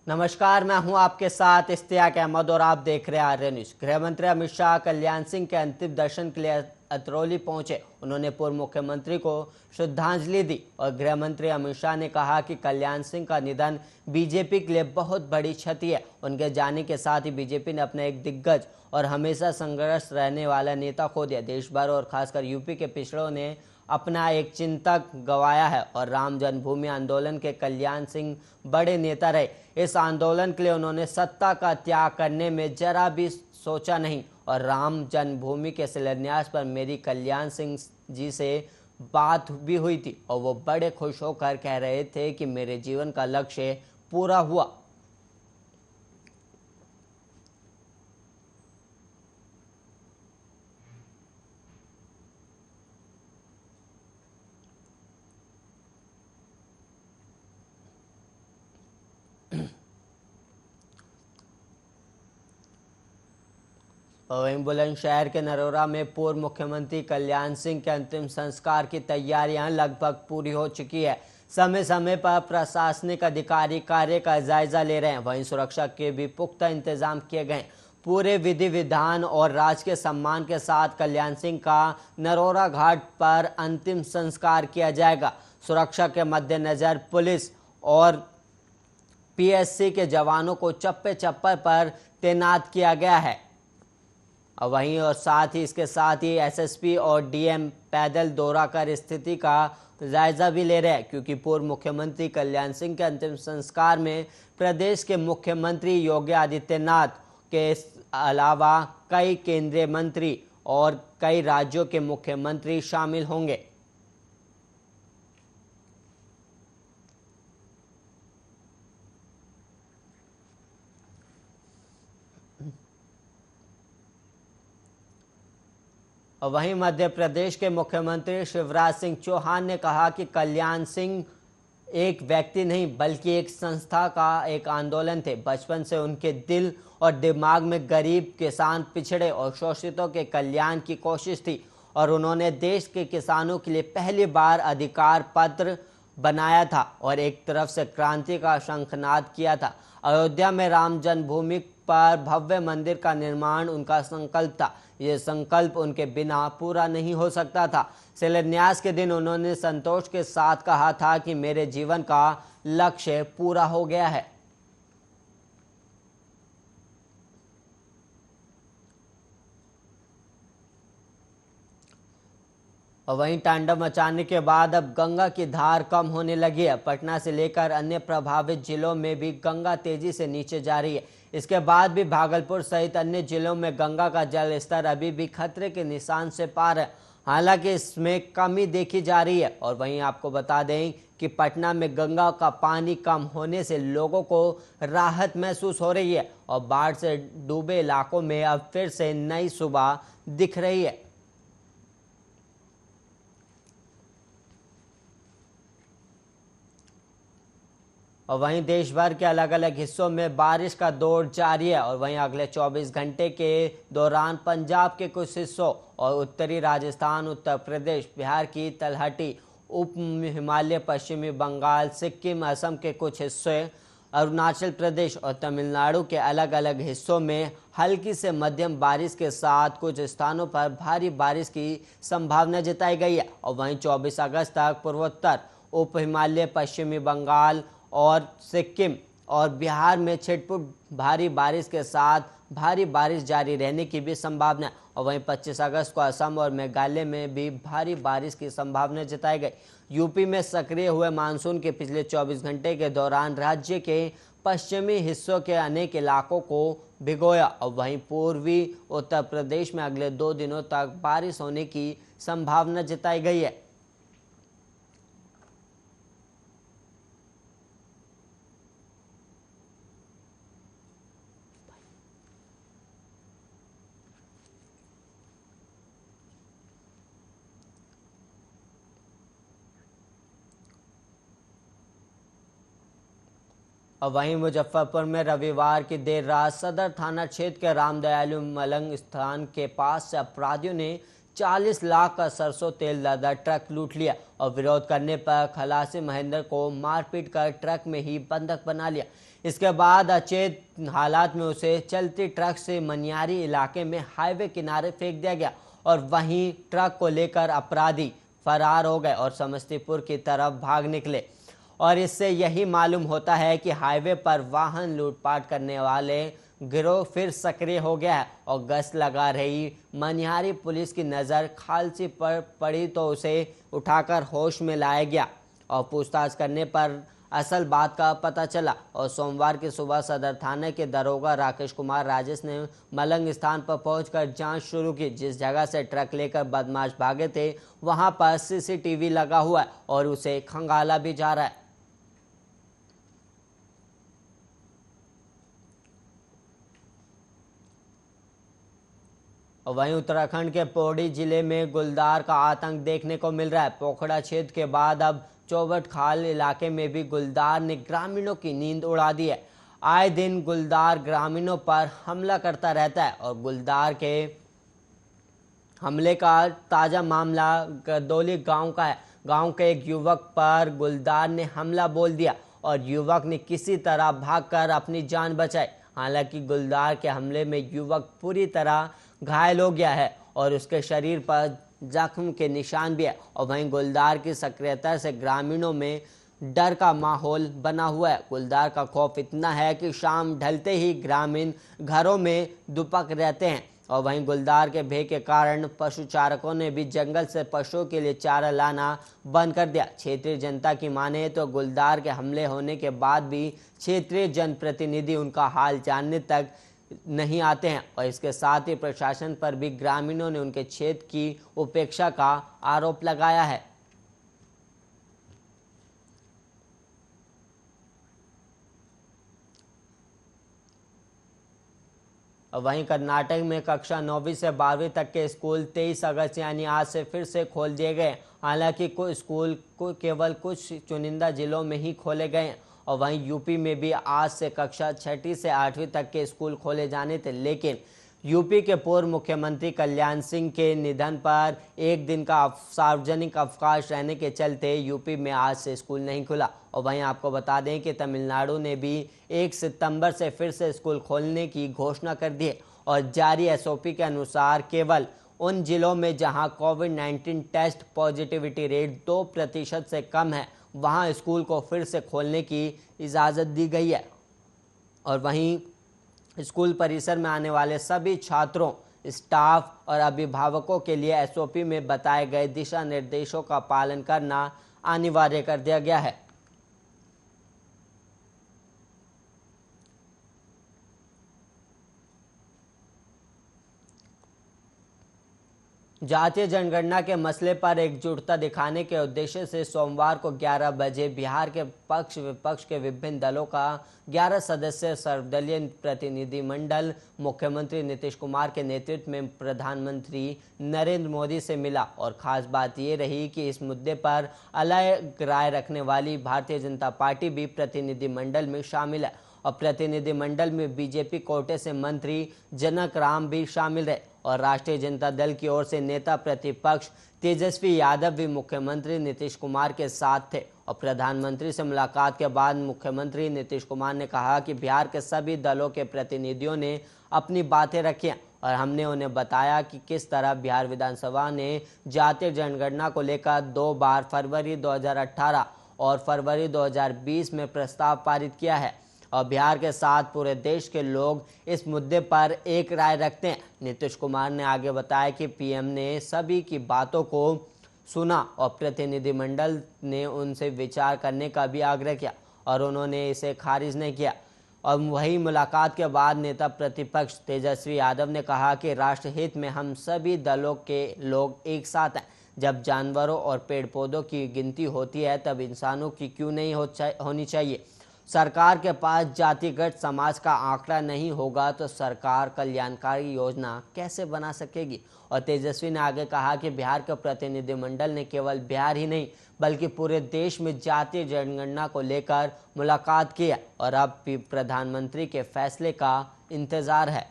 नमस्कार, मैं हूं आपके साथ इश्तियाक अहमद और आप देख रहे हैं आर्य न्यूज। गृह मंत्री अमित शाह कल्याण सिंह के अंतिम दर्शन के लिए अतरौली पहुंचे। उन्होंने पूर्व मुख्यमंत्री को श्रद्धांजलि दी और गृह मंत्री अमित शाह ने कहा कि कल्याण सिंह का निधन बीजेपी के लिए बहुत बड़ी क्षति है। उनके जाने के साथ ही बीजेपी ने अपना एक दिग्गज और हमेशा संघर्ष रहने वाला नेता खो दिया। देश भर और खासकर यूपी के पिछड़ों ने अपना एक चिंतक गंवाया है और राम जन्मभूमि आंदोलन के कल्याण सिंह बड़े नेता रहे। इस आंदोलन के लिए उन्होंने सत्ता का त्याग करने में जरा भी सोचा नहीं और राम जन्मभूमि के शिलान्यास पर मेरी कल्याण सिंह जी से बात भी हुई थी और वो बड़े खुश होकर कह रहे थे कि मेरे जीवन का लक्ष्य पूरा हुआ। और वहीं बुलंदशहर के नरोरा में पूर्व मुख्यमंत्री कल्याण सिंह के अंतिम संस्कार की तैयारियां लगभग पूरी हो चुकी है। समय समय पर प्रशासनिक अधिकारी कार्य का जायजा ले रहे हैं। वहीं सुरक्षा के भी पुख्ता इंतजाम किए गए। पूरे विधि विधान और राजकीय सम्मान के साथ कल्याण सिंह का नरोरा घाट पर अंतिम संस्कार किया जाएगा। सुरक्षा के मद्देनजर पुलिस और पीएससी के जवानों को चप्पे चप्पर पर तैनात किया गया है। और वहीं और साथ ही इसके साथ ही एसएसपी और डीएम पैदल दौरा कर स्थिति का जायजा भी ले रहे हैं, क्योंकि पूर्व मुख्यमंत्री कल्याण सिंह के अंतिम संस्कार में प्रदेश के मुख्यमंत्री योगी आदित्यनाथ के अलावा कई केंद्रीय मंत्री और कई राज्यों के मुख्यमंत्री शामिल होंगे। और वहीं मध्य प्रदेश के मुख्यमंत्री शिवराज सिंह चौहान ने कहा कि कल्याण सिंह एक व्यक्ति नहीं बल्कि एक संस्था का एक आंदोलन थे। बचपन से उनके दिल और दिमाग में गरीब, किसान, पिछड़े और शोषितों के कल्याण की कोशिश थी और उन्होंने देश के किसानों के लिए पहली बार अधिकार पत्र बनाया था और एक तरफ से क्रांति का शंखनाद किया था। अयोध्या में राम जन्मभूमि पर भव्य मंदिर का निर्माण उनका संकल्प था। ये संकल्प उनके बिना पूरा नहीं हो सकता था। शिलान्यास के दिन उन्होंने संतोष के साथ कहा था कि मेरे जीवन का लक्ष्य पूरा हो गया है। और वहीं तांडव मचाने के बाद अब गंगा की धार कम होने लगी है। पटना से लेकर अन्य प्रभावित जिलों में भी गंगा तेजी से नीचे जा रही है। इसके बाद भी भागलपुर सहित अन्य जिलों में गंगा का जल स्तर अभी भी खतरे के निशान से पार है। हालांकि इसमें कमी देखी जा रही है। और वहीं आपको बता दें कि पटना में गंगा का पानी कम होने से लोगों को राहत महसूस हो रही है और बाढ़ से डूबे इलाकों में अब फिर से नई सुबह दिख रही है। और वहीं देश भर के अलग अलग हिस्सों में बारिश का दौर जारी है। और वहीं अगले 24 घंटे के दौरान पंजाब के कुछ हिस्सों और उत्तरी राजस्थान, उत्तर प्रदेश, बिहार की तलहटी, उप हिमालय, पश्चिमी बंगाल, सिक्किम, असम के कुछ हिस्से, अरुणाचल प्रदेश और तमिलनाडु के अलग अलग हिस्सों में हल्की से मध्यम बारिश के साथ कुछ स्थानों पर भारी बारिश की संभावना जताई गई है। और वहीं 24 अगस्त तक पूर्वोत्तर, उप हिमालय, पश्चिमी बंगाल और सिक्किम और बिहार में छिटपुट भारी बारिश के साथ भारी बारिश जारी रहने की भी संभावना है। और वहीं 25 अगस्त को असम और मेघालय में भी भारी बारिश की संभावना जताई गई। यूपी में सक्रिय हुए मानसून के पिछले 24 घंटे के दौरान राज्य के पश्चिमी हिस्सों के अनेक इलाकों को भिगोया। और वहीं पूर्वी उत्तर प्रदेश में अगले 2 दिनों तक बारिश होने की संभावना जताई गई है। और वहीं मुजफ्फरपुर में रविवार की देर रात सदर थाना क्षेत्र के रामदयालु मलंग स्थान के पास से अपराधियों ने 40 लाख का सरसों तेल लदा ट्रक लूट लिया और विरोध करने पर खलासी महेंद्र को मारपीट कर ट्रक में ही बंधक बना लिया। इसके बाद अचेत हालात में उसे चलती ट्रक से मनियारी इलाके में हाईवे किनारे फेंक दिया गया और वहीं ट्रक को लेकर अपराधी फरार हो गए और समस्तीपुर की तरफ भाग निकले। और इससे यही मालूम होता है कि हाईवे पर वाहन लूटपाट करने वाले गिरोह फिर सक्रिय हो गया है और गश्त लगा रही मनिहारी पुलिस की नज़र खालसी पर पड़ी तो उसे उठाकर होश में लाया गया और पूछताछ करने पर असल बात का पता चला। और सोमवार की सुबह सदर थाने के दरोगा राकेश कुमार राजेश ने मलंग स्थान पर पहुंचकर जांच शुरू की। जिस जगह से ट्रक लेकर बदमाश भागे थे वहां पर सीसीटीवी लगा हुआ है और उसे खंगाला भी जा रहा है। वहीं उत्तराखंड के पौड़ी जिले में गुलदार का आतंक देखने को मिल रहा है। पोखड़ा क्षेत्र के बाद अब चौबट खाल इलाके में भी गुलदार ने ग्रामीणों की नींद उड़ा दी है। आए दिन गुलदार ग्रामीणों पर हमला करता रहता है और गुलदार के हमले का ताजा मामला गदौली गांव का है। गांव के एक युवक पर गुलदार ने हमला बोल दिया और युवक ने किसी तरह भागकर अपनी जान बचाई। हालांकि गुलदार के हमले में युवक पूरी तरह घायल हो गया है और उसके शरीर पर जख्म के निशान भी है। और वहीं गुलदार की सक्रियता से ग्रामीणों में डर का माहौल बना हुआ है। गुलदार का खौफ इतना है कि शाम ढलते ही ग्रामीण घरों में दुपक रहते हैं। और वहीं गुलदार के भय के कारण पशु चारकों ने भी जंगल से पशुओं के लिए चारा लाना बंद कर दिया। क्षेत्रीय जनता की माने तो गुलदार के हमले होने के बाद भी क्षेत्रीय जनप्रतिनिधि उनका हाल जानने तक नहीं आते हैं और इसके साथ ही प्रशासन पर भी ग्रामीणों ने उनके क्षेत्र की उपेक्षा का आरोप लगाया है। वहीं कर्नाटक में कक्षा 9वीं से 12वीं तक के स्कूल 23 अगस्त यानी आज से फिर से खोल दिए गए। हालांकि कुछ स्कूल को केवल कुछ चुनिंदा जिलों में ही खोले गए हैं। और वहीं यूपी में भी आज से कक्षा 6वीं से 8वीं तक के स्कूल खोले जाने थे, लेकिन यूपी के पूर्व मुख्यमंत्री कल्याण सिंह के निधन पर एक दिन का सार्वजनिक अवकाश रहने के चलते यूपी में आज से स्कूल नहीं खुला। और वहीं आपको बता दें कि तमिलनाडु ने भी 1 सितंबर से फिर से स्कूल खोलने की घोषणा कर दी है और जारी एसओपी के अनुसार केवल उन जिलों में जहां कोविड-19 टेस्ट पॉजिटिविटी रेट 2% से कम है वहां स्कूल को फिर से खोलने की इजाज़त दी गई है। और वहीं स्कूल परिसर में आने वाले सभी छात्रों, स्टाफ और अभिभावकों के लिए एसओपी में बताए गए दिशा निर्देशों का पालन करना अनिवार्य कर दिया गया है। जातीय जनगणना के मसले पर एकजुटता दिखाने के उद्देश्य से सोमवार को 11 बजे बिहार के पक्ष विपक्ष के विभिन्न दलों का 11 सदस्यीय सर्वदलीय प्रतिनिधिमंडल मुख्यमंत्री नीतीश कुमार के नेतृत्व में प्रधानमंत्री नरेंद्र मोदी से मिला। और खास बात ये रही कि इस मुद्दे पर अलग राय रखने वाली भारतीय जनता पार्टी भी प्रतिनिधिमंडल में शामिल है और प्रतिनिधिमंडल में बीजेपी कोटे से मंत्री जनक राम भी शामिल रहे और राष्ट्रीय जनता दल की ओर से नेता प्रतिपक्ष तेजस्वी यादव भी मुख्यमंत्री नीतीश कुमार के साथ थे। और प्रधानमंत्री से मुलाकात के बाद मुख्यमंत्री नीतीश कुमार ने कहा कि बिहार के सभी दलों के प्रतिनिधियों ने अपनी बातें रखी और हमने उन्हें बताया कि किस तरह बिहार विधानसभा ने जातीय जनगणना को लेकर 2 बार फरवरी 2018 और फरवरी 2020 में प्रस्ताव पारित किया है और बिहार के साथ पूरे देश के लोग इस मुद्दे पर एक राय रखते हैं। नीतीश कुमार ने आगे बताया कि पीएम ने सभी की बातों को सुना और प्रतिनिधिमंडल ने उनसे विचार करने का भी आग्रह किया और उन्होंने इसे खारिज नहीं किया। और वही मुलाकात के बाद नेता प्रतिपक्ष तेजस्वी यादव ने कहा कि राष्ट्र हित में हम सभी दलों के लोग एक साथ हैं। जब जानवरों और पेड़ पौधों की गिनती होती है तब इंसानों की क्यों नहीं होनी चाहिए। सरकार के पास जातिगत समाज का आंकड़ा नहीं होगा तो सरकार कल्याणकारी योजना कैसे बना सकेगी। और तेजस्वी ने आगे कहा कि बिहार के प्रतिनिधिमंडल ने केवल बिहार ही नहीं बल्कि पूरे देश में जातीय जनगणना को लेकर मुलाकात की है और अब प्रधानमंत्री के फैसले का इंतजार है।